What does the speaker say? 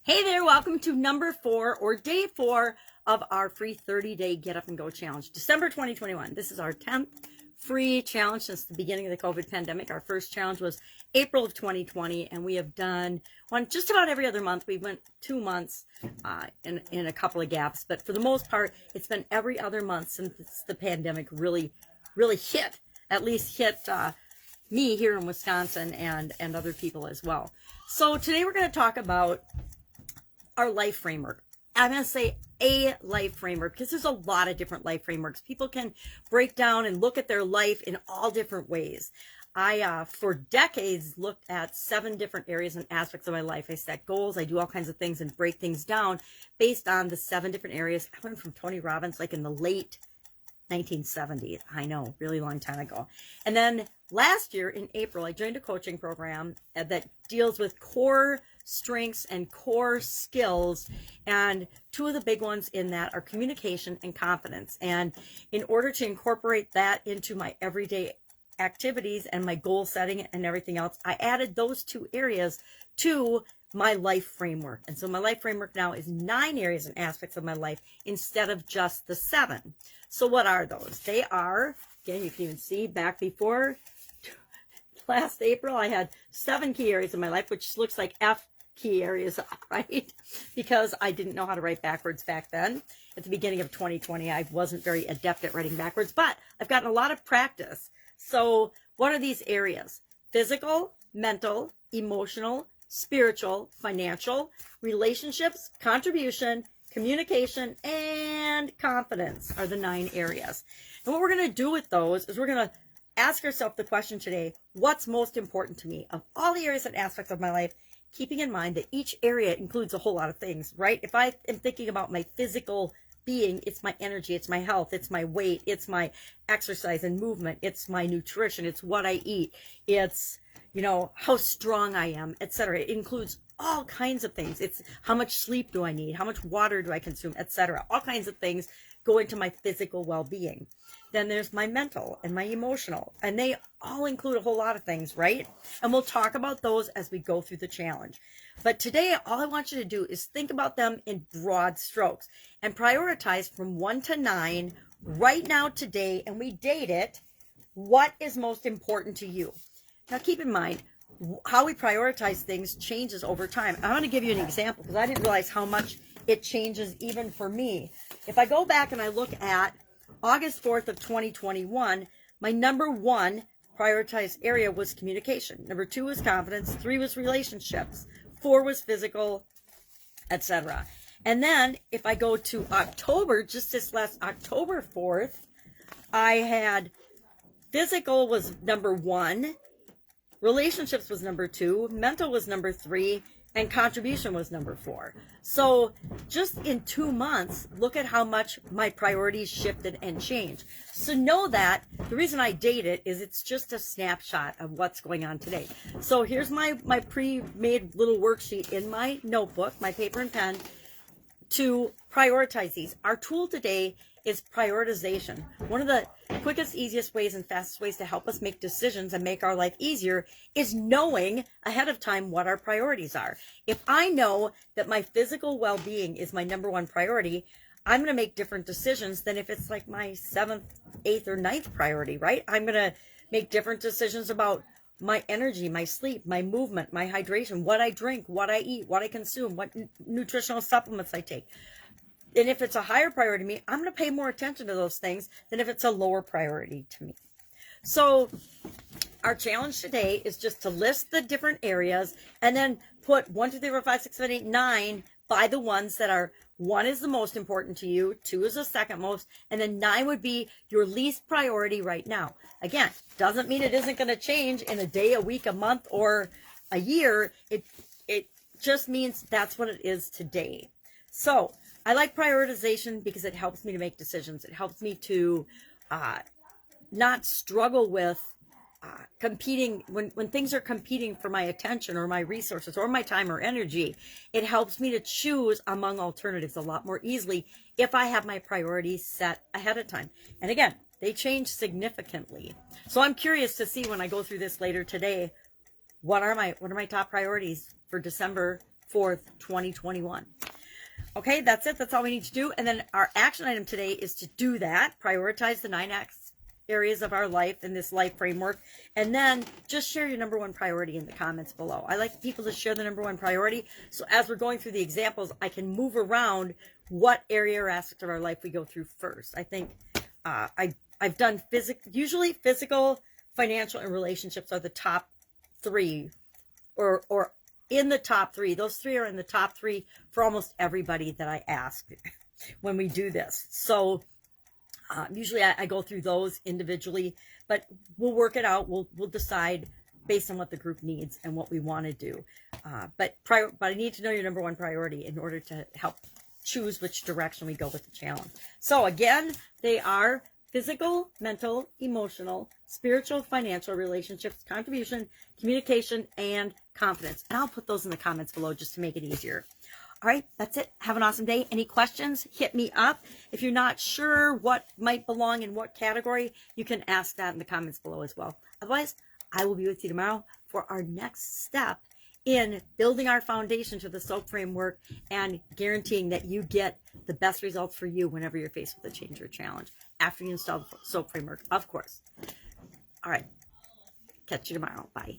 Hey there, welcome to number 4 or day 4 of our free 30-day Get Up and Go challenge. December 2021. This is our 10th free challenge since the beginning of the COVID pandemic. Our first challenge was April of 2020, and we have done one just about every other month. We went 2 months in a couple of gaps, but for the most part, it's been every other month since the pandemic really hit, at least hit me here in Wisconsin and other people as well. So today we're going to talk about our life framework. I'm going to say a life framework because there's a lot of different life frameworks. People can break down and look at their life in all different ways. I, for decades, looked at 7 different areas and aspects of my life. I set goals, I do all kinds of things and break things down based on the 7 different areas. I learned from Tony Robbins like in the late 1970s. I know, really long time ago. And then last year in April, I joined a coaching program that deals with core strengths and core skills, and 2 of the big ones in that are communication and confidence. And in order to incorporate that into my everyday activities and my goal setting and everything else, I added those 2 areas to my life framework. And so my life framework now is 9 areas and aspects of my life instead of just the 7. So what are those? They are, again, you can even see back before last April, I had 7 key areas in my life, which looks like F key areas, right? Because I didn't know how to write backwards back then. At the beginning of 2020, I wasn't very adept at writing backwards, but I've gotten a lot of practice. So what are these areas? Physical, mental, emotional, spiritual, financial, relationships, contribution, communication, and confidence are the 9 areas. And what we're going to do with those is we're going to ask ourselves the question today, what's most important to me? Of all the areas and aspects of my life, keeping in mind that each area includes a whole lot of things, right? If I am thinking about my physical being, it's my energy, it's my health, it's my weight, it's my exercise and movement, it's my nutrition, it's what I eat, it's, how strong I am, etc. It includes all kinds of things. It's how much sleep do I need, how much water do I consume, etc. All kinds of things go into my physical well-being. Then there's my mental and my emotional, and they all include a whole lot of things, right? And we'll talk about those as we go through the challenge. But today, all I want you to do is think about them in broad strokes and prioritize from 1 to 9 right now today, and we date it. What is most important to you? Now, keep in mind, how we prioritize things changes over time. I'm going to give you an example because I didn't realize how much it changes even for me. If I go back and I look at August 4th of 2021, my number 1 prioritized area was communication. Number 2 was confidence. 3 was relationships. 4 was physical, etc. And then if I go to October, just this last October 4th, I had physical was number 1. Relationships was number 2, mental was number 3, and contribution was number 4. So just in 2 months, look at how much my priorities shifted and changed. So know that the reason I date it is it's just a snapshot of what's going on today. So here's my pre-made little worksheet in my notebook, my paper and pen, to prioritize these. Our tool today is prioritization. One of the quickest, easiest ways and fastest ways to help us make decisions and make our life easier is knowing ahead of time what our priorities are. If I know that my physical well-being is my number 1 priority, I'm going to make different decisions than if it's like my 7th, 8th, or 9th priority, right? I'm going to make different decisions about my energy, my sleep, my movement, my hydration, what I drink, what I eat, what I consume, what nutritional supplements I take. And if it's a higher priority to me, I'm going to pay more attention to those things than if it's a lower priority to me. So our challenge today is just to list the different areas and then put 1, 2, 3, 4, 5, 6, 7, 8, 9 by the ones that are 1 is the most important to you, 2 is the second most, and then 9 would be your least priority right now. Again, doesn't mean it isn't going to change in a day, a week, a month, or a year. It just means that's what it is today. So I like prioritization because it helps me to make decisions. It helps me to not struggle with competing when things are competing for my attention or my resources or my time or energy. It helps me to choose among alternatives a lot more easily if I have my priorities set ahead of time. And again, they change significantly. So I'm curious to see when I go through this later today, what are my top priorities for December 4th, 2021. Okay, that's it. That's all we need to do. And then our action item today is to do that. Prioritize the 9 areas of our life in this life framework. And then just share your number 1 priority in the comments below. I like people to share the number 1 priority. So as we're going through the examples, I can move around what area or aspect of our life we go through first. I think I've done usually physical, financial, and relationships are the top 3 or in the top 3. Those 3 are in the top 3 for almost everybody that I ask when we do this. So usually I go through those individually, but we'll work it out. We'll decide based on what the group needs and what we want to do. But I need to know your number 1 priority in order to help choose which direction we go with the challenge. So again, they are physical, mental, emotional, spiritual, financial, relationships, contribution, communication, and confidence. And I'll put those in the comments below just to make it easier. All right, that's it. Have an awesome day. Any questions, hit me up. If you're not sure what might belong in what category, you can ask that in the comments below as well. Otherwise, I will be with you tomorrow for our next step in building our foundation to the SOAP framework and guaranteeing that you get the best results for you whenever you're faced with a change or challenge after you install the SOAP framework, of course. All right. Catch you tomorrow. Bye.